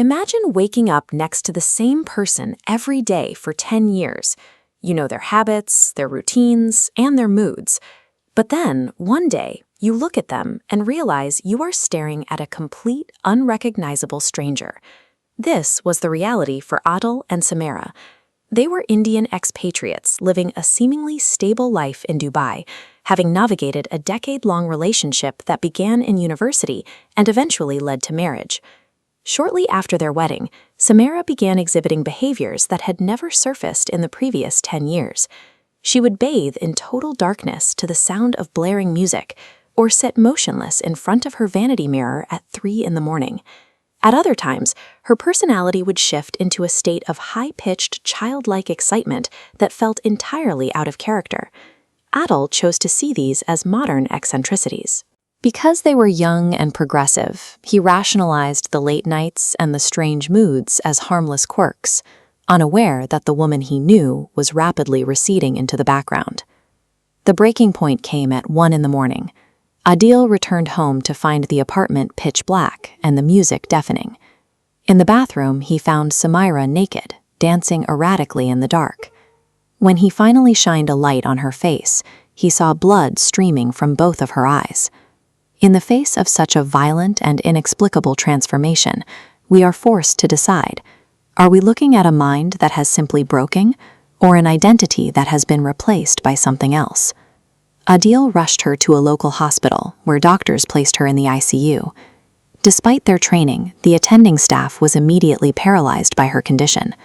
Imagine waking up next to the same person every day for 10 years. You know their habits, their routines, and their moods. But then, one day, you look at them and realize you are staring at a complete, unrecognizable stranger. This was the reality for Adil and Samara. They were Indian expatriates living a seemingly stable life in Dubai, having navigated a decade-long relationship that began in university and eventually led to marriage. Shortly after their wedding, Samara began exhibiting behaviors that had never surfaced in the previous 10 years. She would bathe in total darkness to the sound of blaring music, or sit motionless in front of her vanity mirror at 3 in the morning. At other times, her personality would shift into a state of high-pitched, childlike excitement that felt entirely out of character. Adil chose to see these as modern eccentricities. Because they were young and progressive, he rationalized the late nights and the strange moods as harmless quirks, unaware that the woman he knew was rapidly receding into the background. The breaking point came at 1 in the morning. Adil returned home to find the apartment pitch black and the music deafening. In the bathroom, he found Samira naked, dancing erratically in the dark. When he finally shined a light on her face, he saw blood streaming from both of her eyes. In the face of such a violent and inexplicable transformation, we are forced to decide, are we looking at a mind that has simply broken, or an identity that has been replaced by something else? Adil rushed her to a local hospital, where doctors placed her in the ICU. Despite their training, the attending staff was immediately paralyzed by her condition.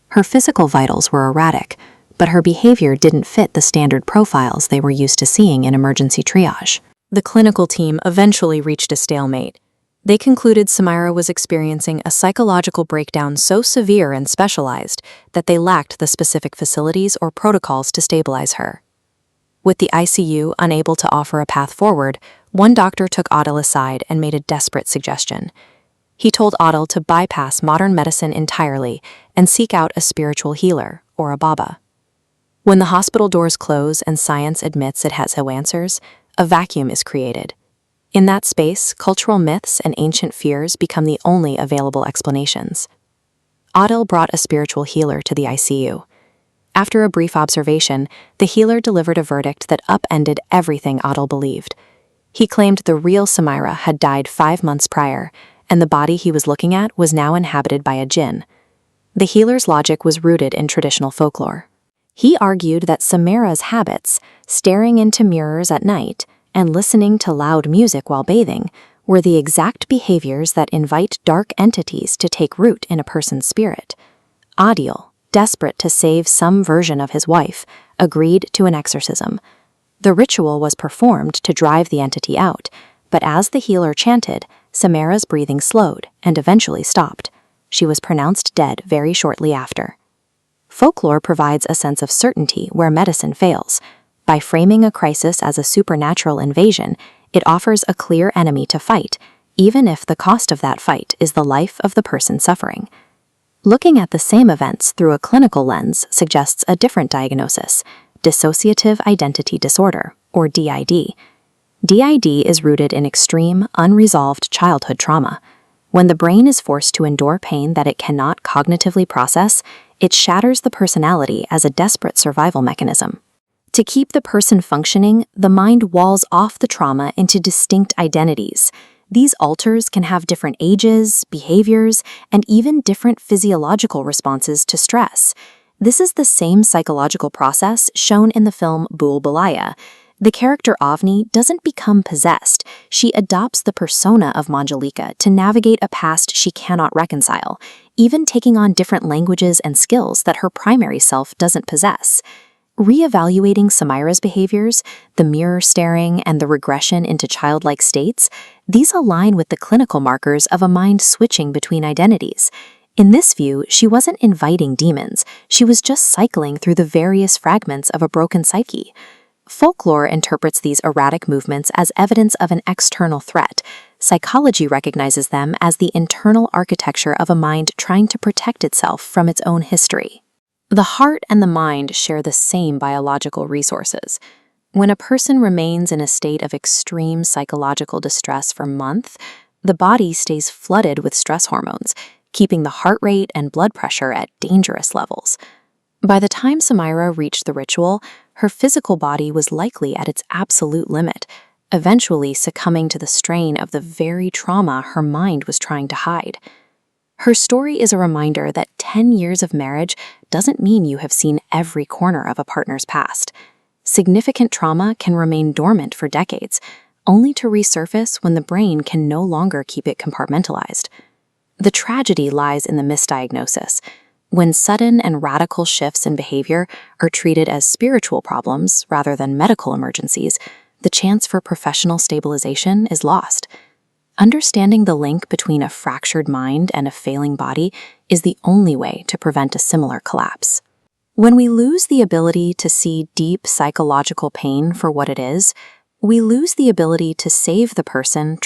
Her physical vitals were erratic, but her behavior didn't fit the standard profiles they were used to seeing in emergency triage. The clinical team eventually reached a stalemate. They concluded Samira was experiencing a psychological breakdown so severe and specialized that they lacked the specific facilities or protocols to stabilize her. With the ICU unable to offer a path forward, one doctor took Adil aside and made a desperate suggestion. He told Adil to bypass modern medicine entirely and seek out a spiritual healer, or a Baba. When the hospital doors close and science admits it has no answers, a vacuum is created. In that space, cultural myths and ancient fears become the only available explanations. Adil brought a spiritual healer to the ICU. After a brief observation, the healer delivered a verdict that upended everything Adil believed. He claimed the real Samira had died 5 months prior, and the body he was looking at was now inhabited by a Jinn. The healer's logic was rooted in traditional folklore. He argued that Samira's habits, staring into mirrors at night and listening to loud music while bathing, were the exact behaviors that invite dark entities to take root in a person's spirit. Adil, desperate to save some version of his wife, agreed to an exorcism. The ritual was performed to drive the entity out, but as the healer chanted, Samira's breathing slowed and eventually stopped. She was pronounced dead very shortly after. Folklore provides a sense of certainty where medicine fails. By framing a crisis as a supernatural invasion, it offers a clear enemy to fight, even if the cost of that fight is the life of the person suffering. Looking at the same events through a clinical lens suggests a different diagnosis: Dissociative Identity Disorder, or DID. DID is rooted in extreme, unresolved childhood trauma. When the brain is forced to endure pain that it cannot cognitively process, it shatters the personality as a desperate survival mechanism. To keep the person functioning, the mind walls off the trauma into distinct identities. These alters can have different ages, behaviors, and even different physiological responses to stress. This is the same psychological process shown in the film Bhool Bhulaiyaa. The character Avni doesn't become possessed. She adopts the persona of Manjalika to navigate a past she cannot reconcile, even taking on different languages and skills that her primary self doesn't possess. Re-evaluating Samira's behaviors, the mirror staring, and the regression into childlike states, these align with the clinical markers of a mind switching between identities. In this view, she wasn't inviting demons, she was just cycling through the various fragments of a broken psyche. Folklore interprets these erratic movements as evidence of an external threat. Psychology recognizes them as the internal architecture of a mind trying to protect itself from its own history. The heart and the mind share the same biological resources. When a person remains in a state of extreme psychological distress for months, the body stays flooded with stress hormones, keeping the heart rate and blood pressure at dangerous levels. By the time Samira reached the ritual, her physical body was likely at its absolute limit, eventually succumbing to the strain of the very trauma her mind was trying to hide. Her story is a reminder that 10 years of marriage doesn't mean you have seen every corner of a partner's past. Significant trauma can remain dormant for decades, only to resurface when the brain can no longer keep it compartmentalized. The tragedy lies in the misdiagnosis. When sudden and radical shifts in behavior are treated as spiritual problems rather than medical emergencies, the chance for professional stabilization is lost. Understanding the link between a fractured mind and a failing body is the only way to prevent a similar collapse. When we lose the ability to see deep psychological pain for what it is, we lose the ability to save the person